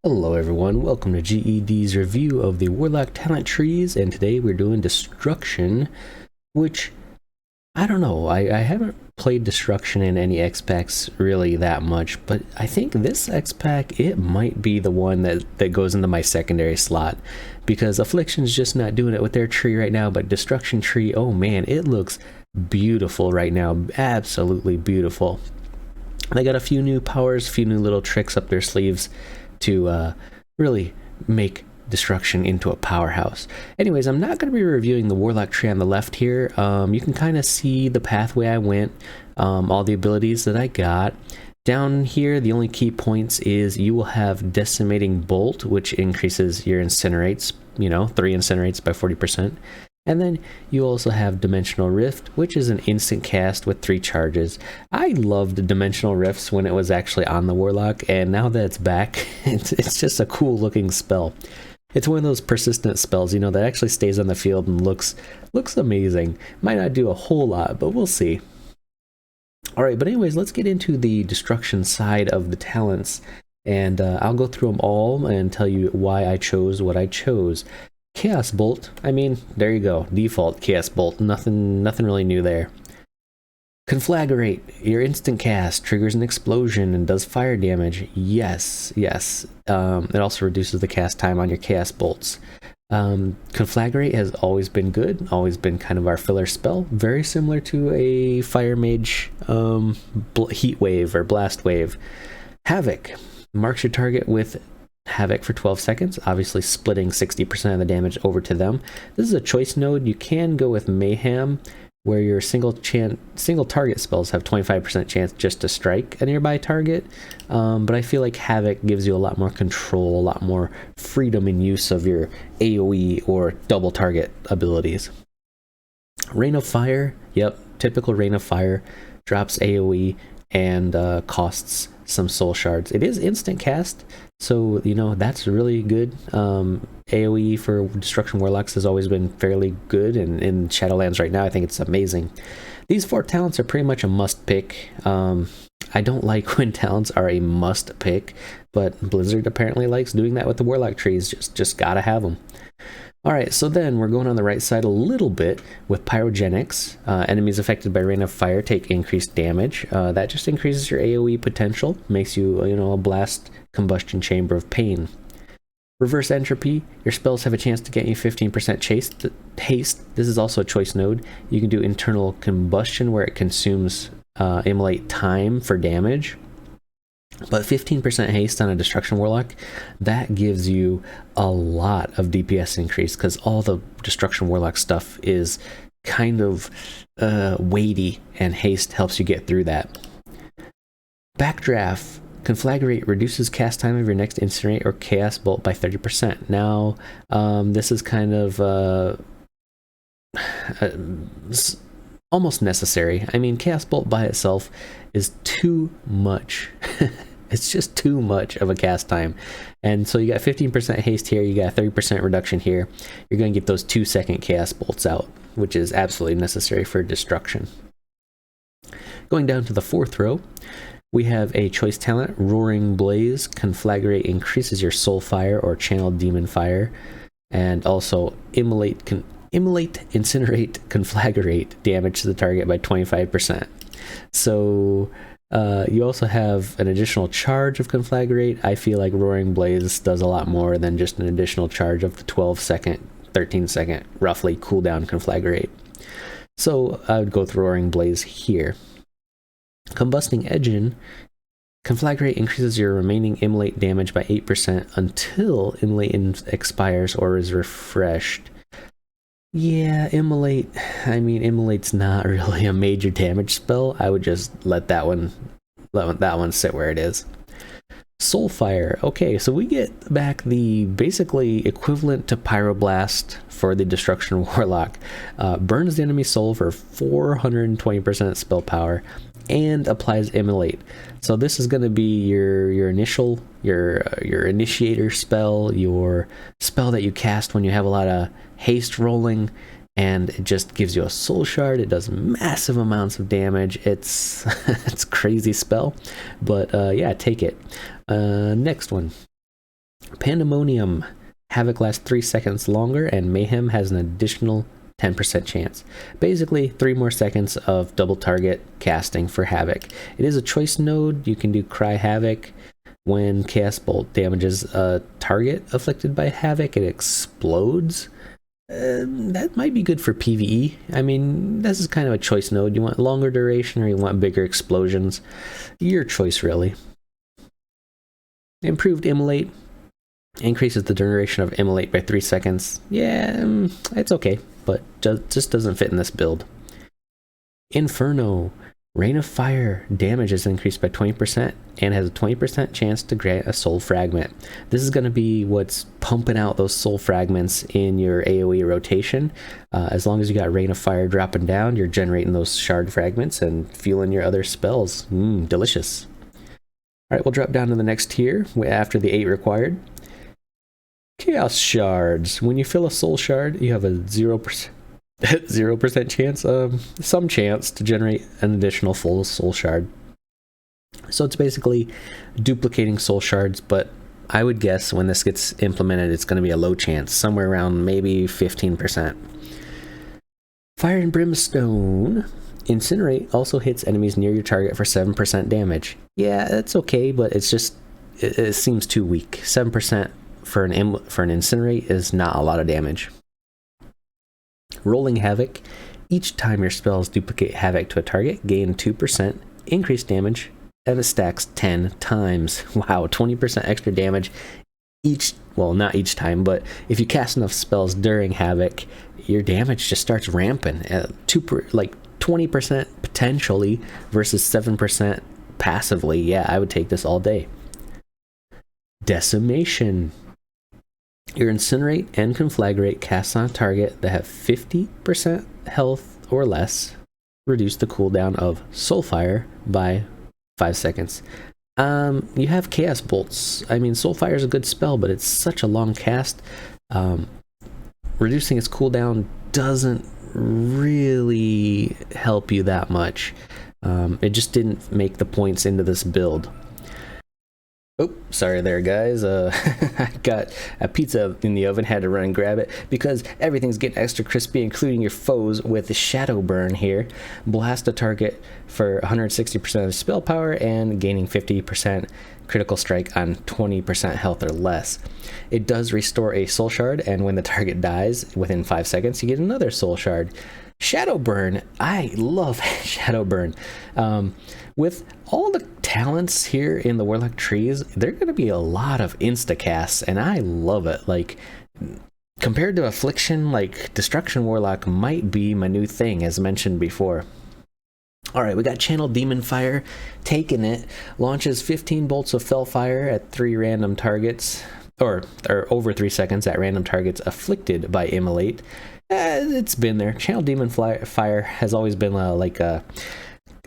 Hello everyone, welcome to GED's review of the Warlock talent trees, and today we're doing Destruction, which, I don't know, I haven't played Destruction in any X-Packs really that much, but I think this X-Pack, it might be the one that goes into my secondary slot, because Affliction's just not doing it with their tree right now, but Destruction tree, oh man, it looks beautiful right now, absolutely beautiful. They got a few new powers, a few new little tricks up their sleeves to really make Destruction into a powerhouse. Anyways, I'm not going to be reviewing the Warlock tree on the left here. You can kind of see the pathway I went, all the abilities that I got. Down here, the only key points is you will have Decimating Bolt, which increases your incinerates, 3 incinerates by 40%. And then you also have Dimensional Rift, which is an instant cast with 3 charges. I loved Dimensional Rifts when it was actually on the Warlock, and now that it's back, it's just a cool looking spell. It's one of those persistent spells, that actually stays on the field and looks amazing. Might not do a whole lot, but we'll see. Alright, but anyways, let's get into the Destruction side of the talents, and I'll go through them all and tell you why I chose what I chose. Chaos Bolt, there you go, default Chaos Bolt, nothing really new there. Conflagrate, your instant cast triggers an explosion and does fire damage. Yes. It also reduces the cast time on your Chaos Bolts. Conflagrate has always been good, always been kind of our filler spell, very similar to a Fire Mage Heat Wave or Blast Wave. Havoc, marks your target with Havoc for 12 seconds, obviously splitting 60% of the damage over to them. This is a choice node. You can go with Mayhem, where your single target spells have 25% chance just to strike a nearby target, but I feel like Havoc gives you a lot more control, a lot more freedom in use of your AoE or double target abilities. Rain of Fire, yep, typical Rain of Fire, drops AoE and costs some soul shards. It is instant cast, so that's really good. AoE for Destruction Warlocks has always been fairly good, and in Shadowlands right now I think it's amazing. These 4 talents are pretty much a must pick. I don't like when talents are a must pick, but Blizzard apparently likes doing that with the Warlock trees. Just gotta have them. Alright, so then we're going on the right side a little bit with Pyrogenics. Enemies affected by Rain of Fire take increased damage. That just increases your AoE potential, makes you, a blast combustion chamber of pain. Reverse Entropy, your spells have a chance to get you 15% haste. This is also a choice node. You can do Internal Combustion, where it consumes immolate time for damage. But 15% haste on a Destruction Warlock, that gives you a lot of DPS increase, because all the Destruction Warlock stuff is kind of weighty, and haste helps you get through that. Backdraft, Conflagrate reduces cast time of your next Incinerate or Chaos Bolt by 30%. Now, this is kind of almost necessary. Chaos Bolt by itself is too much. It's just too much of a cast time. And so you got 15% haste here, you got a 30% reduction here. You're going to get those 2-second Chaos Bolts out, which is absolutely necessary for Destruction. Going down to the 4th row, we have a choice talent, Roaring Blaze. Conflagrate increases your Soul Fire or Channeled Demon Fire, and also Immolate, Incinerate, Conflagrate damage to the target by 25%. So you also have an additional charge of Conflagrate. I feel like Roaring Blaze does a lot more than just an additional charge of the 12-second, 13-second, roughly, cooldown Conflagrate. So I would go with Roaring Blaze here. Combusting Engine, Conflagrate increases your remaining immolate damage by 8% until immolate expires or is refreshed. Yeah, Immolate, Immolate's not really a major damage spell. I would just let that one sit where it is. Soulfire, okay, so we get back the basically equivalent to Pyroblast for the Destruction Warlock. Burns the enemy soul for 420% spell power and applies Immolate. So this is going to be your initiator spell, your spell that you cast when you have a lot of haste rolling, and it just gives you a soul shard. It does massive amounts of damage. It's it's a crazy spell, but yeah, take it. Next one. Pandemonium Havoc lasts 3 seconds longer, and Mayhem has an additional 10% chance. Basically, 3 more seconds of double target casting for Havoc. It is a choice node. You can do Cry Havoc. When Chaos Bolt damages a target afflicted by Havoc, it explodes. That might be good for PvE. I mean, this is kind of a choice node. You want longer duration or you want bigger explosions. Your choice, really. Improved Immolate. Increases the duration of Immolate by 3 seconds. Yeah, it's okay, but just doesn't fit in this build. Inferno. Rain of Fire damage is increased by 20% and has a 20% chance to grant a soul fragment. This is going to be what's pumping out those soul fragments in your AoE rotation. As long as you got Rain of Fire dropping down, you're generating those shard fragments and fueling your other spells. Delicious. Alright, we'll drop down to the next tier after the 8 required. Chaos Shards. When you fill a soul shard, you have a 0% chance, some chance to generate an additional full soul shard. So it's basically duplicating soul shards, but I would guess when this gets implemented, it's going to be a low chance, somewhere around maybe 15%. Fire and Brimstone. Incinerate also hits enemies near your target for 7% damage. Yeah, that's okay, but it's just, it seems too weak. 7% for an Incinerate is not a lot of damage. Rolling Havoc. Each time your spells duplicate Havoc to a target, gain 2% increased damage, and it stacks 10 times. Wow, 20% extra damage each, well, not each time, but if you cast enough spells during Havoc, your damage just starts ramping. 20% potentially versus 7% passively. Yeah, I would take this all day. Decimation. Your Incinerate and Conflagrate casts on a target that have 50% health or less reduce the cooldown of Soulfire by 5 seconds. You have Chaos Bolts. I mean, Soulfire is a good spell, but it's such a long cast. Reducing its cooldown doesn't really help you that much. It just didn't make the points into this build. Oh, sorry there, guys. I got a pizza in the oven, had to run and grab it because everything's getting extra crispy, including your foes with the Shadow Burn here. Blast a target for 160% of spell power and gaining 50% critical strike on 20% health or less. It does restore a soul shard, and when the target dies within 5 seconds, you get another soul shard. Shadow Burn. I love Shadow Burn. With all the talents here in the Warlock trees, there are going to be a lot of insta-casts, and I love it. Like, compared to Affliction, like, Destruction Warlock might be my new thing, as mentioned before. Alright, we got Channel Demon Fire, taking it. Launches 15 bolts of Fellfire at 3 random targets, or over 3 seconds at random targets afflicted by Immolate. It's been there. Channel Demon Fire has always been like a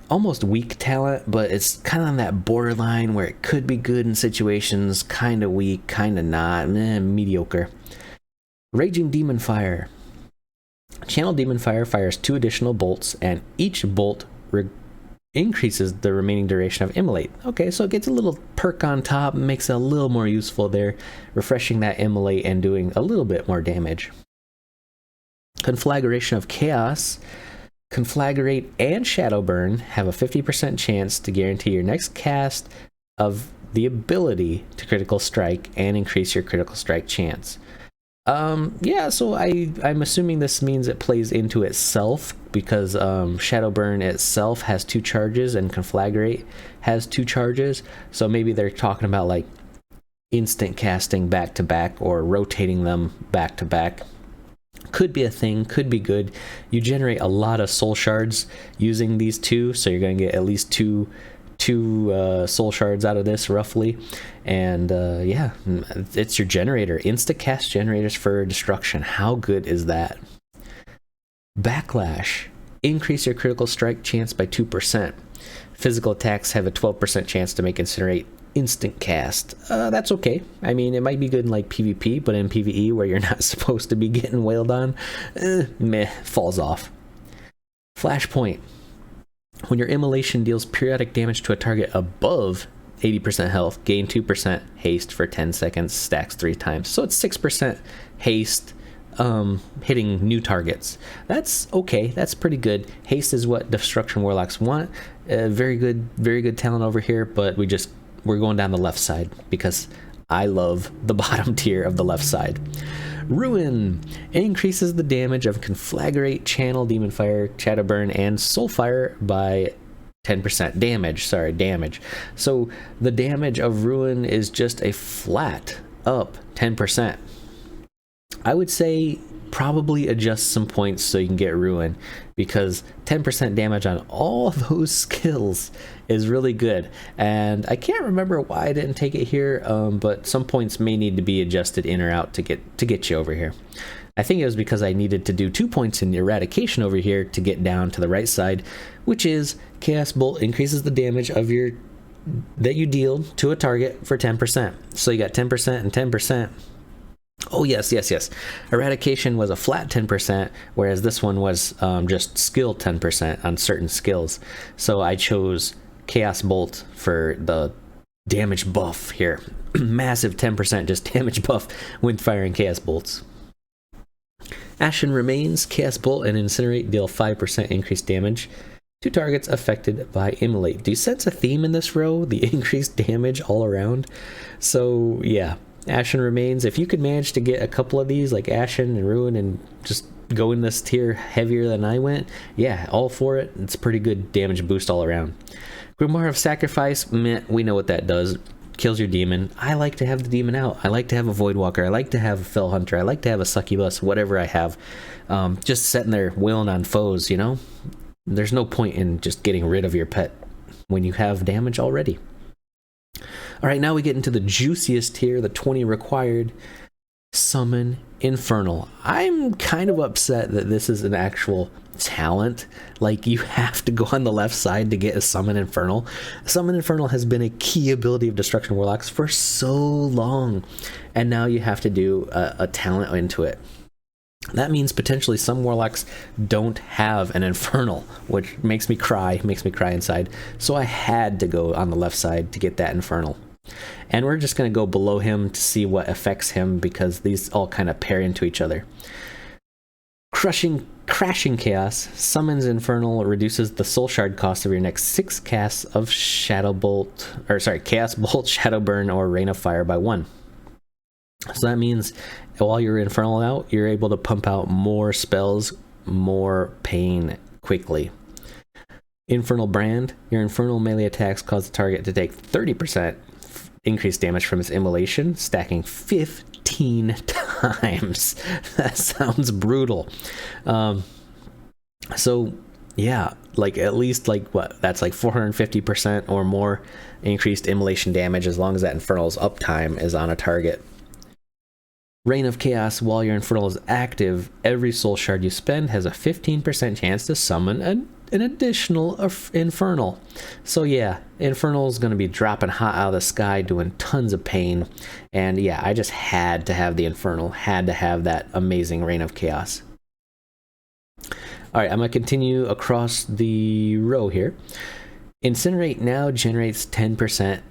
almost weak talent, but it's kind of on that borderline where it could be good in situations, kind of weak, kind of not, mediocre. Raging Demon Fire. Channel Demon Fire fires 2 additional bolts, and each bolt increases the remaining duration of Immolate. Okay, so it gets a little perk on top, makes it a little more useful there, refreshing that Immolate and doing a little bit more damage. Conflagration of Chaos. Conflagrate and Shadowburn have a 50% chance to guarantee your next cast of the ability to critical strike and increase your critical strike chance. Yeah, so I'm assuming this means it plays into itself because Shadowburn itself has 2 charges and Conflagrate has 2 charges. So maybe they're talking about like instant casting back to back or rotating them back to back. Could be a thing, could be good. You generate a lot of soul shards using these 2, so you're going to get at least two soul shards out of this roughly. And yeah, it's your generator. Insta cast generators for destruction. How good is that? Backlash. Increase your critical strike chance by 2%. Physical attacks have a 12% chance to make Incinerate instant cast. That's okay. I mean, it might be good in like PvP, but in PvE where you're not supposed to be getting wailed on, meh, falls off. Flashpoint. When your immolation deals periodic damage to a target above 80% health, gain 2% haste for 10 seconds, stacks 3 times. So it's 6% haste hitting new targets. That's okay. That's pretty good. Haste is what Destruction Warlocks want. Very good talent over here, but we're going down the left side because I love the bottom tier of the left side. Ruin increases the damage of Conflagrate, Channel, Demon Fire, Shadowburn, and Soulfire by 10% damage. So the damage of Ruin is just a flat up 10%. I would say probably adjust some points so you can get Ruin, because 10% damage on all those skills is really good. And I can't remember why I didn't take it here, but some points may need to be adjusted in or out to get you over here. I think it was because I needed to do 2 points in Eradication over here to get down to the right side, which is Chaos Bolt increases the damage of that you deal to a target for 10%. So you got 10% and 10%. Oh, yes. Eradication was a flat 10%, whereas this one was just skill 10% on certain skills. So I chose Chaos Bolt for the damage buff here. Massive 10% just damage buff when firing Chaos Bolts. Ashen Remains, Chaos Bolt, and Incinerate deal 5% increased damage to targets affected by Immolate. Do you sense a theme in this row? The increased damage all around? So, yeah. Ashen Remains, if you could manage to get a couple of these, like Ashen and Ruin, and just go in this tier heavier than I went, yeah, all for it. It's pretty good damage boost all around. Grimoire of Sacrifice, meh, we know what that does. Kills your demon. I like to have the demon out. I like to have a Voidwalker. I like to have a Fell Hunter. I like to have a Succubus, whatever I have. Just sitting there wailing on foes, you know? There's no point in just getting rid of your pet when you have damage already. All right, now we get into the juiciest tier, the 20 required. Summon Infernal. I'm kind of upset that this is an actual talent. Like, you have to go on the left side to get a Summon Infernal. Summon Infernal has been a key ability of Destruction Warlocks for so long, and now you have to do a talent into it. That means potentially some Warlocks don't have an Infernal, which makes me cry inside. So I had to go on the left side to get that Infernal. And we're just going to go below him to see what affects him, because these all kind of pair into each other. Crashing Chaos summons Infernal, reduces the Soul Shard cost of your next 6 casts of Chaos Bolt, Shadowburn, or Rain of Fire by 1. So that means while you're Infernal out, you're able to pump out more spells, more pain quickly. Infernal Brand, your Infernal melee attacks cause the target to take 30% increased damage from its immolation, stacking 15 times. That sounds brutal. So yeah, like at least like what? That's like 450% or more increased immolation damage as long as that Infernal's uptime is on a target. Reign of Chaos, while your Infernal is active, every soul shard you spend has a 15% chance to summon an additional Infernal. So yeah, Infernal's going to be dropping hot out of the sky, doing tons of pain. And yeah, I just had to have the Infernal, had to have that amazing Reign of Chaos. Alright, I'm going to continue across the row here. Incinerate now generates 10%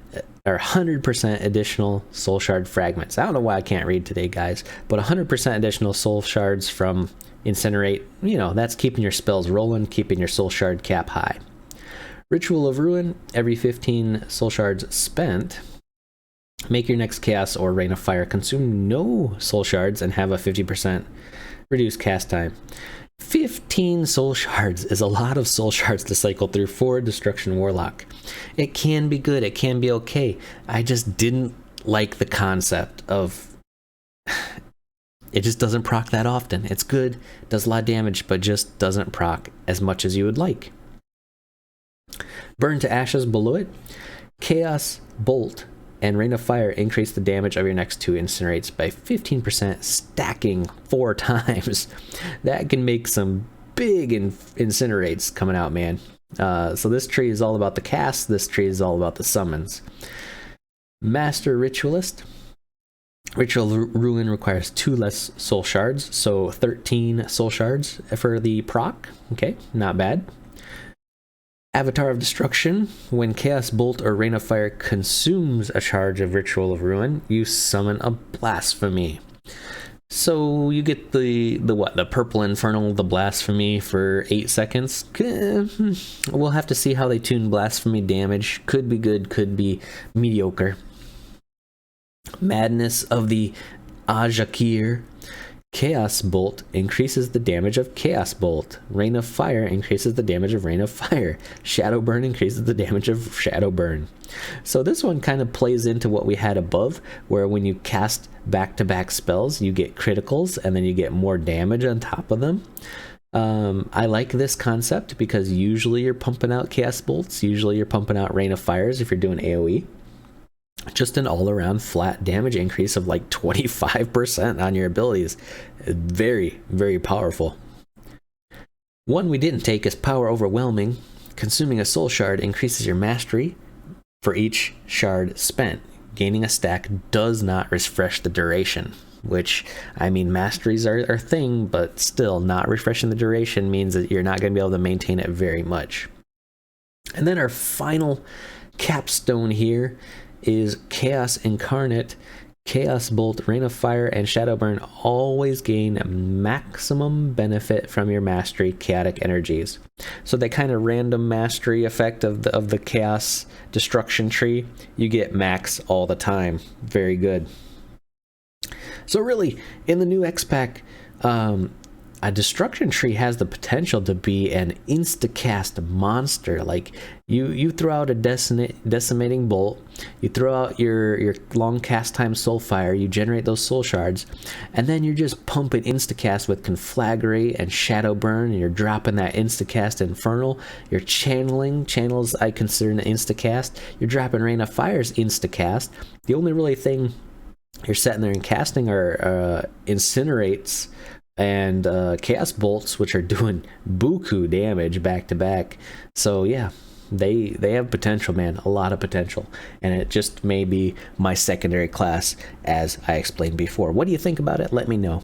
or 100% additional soul shard fragments. I don't know why I can't read today, guys, but 100% additional soul shards from Incinerate, you know, that's keeping your spells rolling, keeping your soul shard cap high. Ritual of Ruin, every 15 soul shards spent, make your next Chaos or Rain of Fire consume no soul shards and have a 50% reduced cast time. 15 soul shards is a lot of soul shards to cycle through for Destruction Warlock. It can be good, it can be okay. I just didn't like the concept of... It just doesn't proc that often. It's good, does a lot of damage, but just doesn't proc as much as you would like. Burn to Ashes below it. Chaos Bolt and Rain of Fire increase the damage of your next 2 Incinerates by 15%, stacking 4 times. That can make some big Incinerates coming out, man. So this tree is all about the cast. This tree is all about the summons. Master Ritualist. Ritual Ruin requires 2 less soul shards, so 13 soul shards for the proc. Okay, not bad. Avatar of Destruction. When Chaos Bolt or Rain of Fire consumes a charge of Ritual of Ruin, you summon a Blasphemy. So you get the purple Infernal, the Blasphemy for 8 seconds. We'll have to see how they tune Blasphemy damage. Could be good, could be mediocre. Madness of the Ajakir. Chaos Bolt increases the damage of Chaos Bolt. Rain of Fire increases the damage of Rain of Fire. Shadow Burn increases the damage of Shadow Burn. So this one kind of plays into what we had above, where when you cast back-to-back spells, you get criticals, and then you get more damage on top of them. I like this concept because usually you're pumping out Chaos Bolts, usually you're pumping out Rain of Fires if you're doing AoE. Just an all-around flat damage increase of like 25% on your abilities. Very, very powerful. One we didn't take is Power Overwhelming. Consuming a soul shard increases your mastery for each shard spent. Gaining a stack does not refresh the duration, which, I mean, masteries are a thing, but still, not refreshing the duration means that you're not going to be able to maintain it very much. And then our final capstone here is Chaos Incarnate. Chaos Bolt, Rain of Fire, and Shadow Burn always gain maximum benefit from your mastery chaotic energies. So that kind of random mastery effect of the Chaos Destruction tree, you get max all the time. Very good. So really, in the new X-Pack, a Destruction tree has the potential to be an insta-cast monster. Like, you throw out a decimating bolt, you throw out your long cast time soulfire, you generate those soul shards, and then you're just pumping insta-cast with Conflagrate and Shadow Burn, and you're dropping that insta-cast Infernal, you're channels I consider an insta-cast, you're dropping Rain of Fire's insta-cast. The only really thing you're sitting there and casting are Incinerates and Chaos Bolts, which are doing buku damage back to back. So yeah, they have potential, man, a lot of potential, and it just may be my secondary class, as I explained before. What do you think about it? Let me know.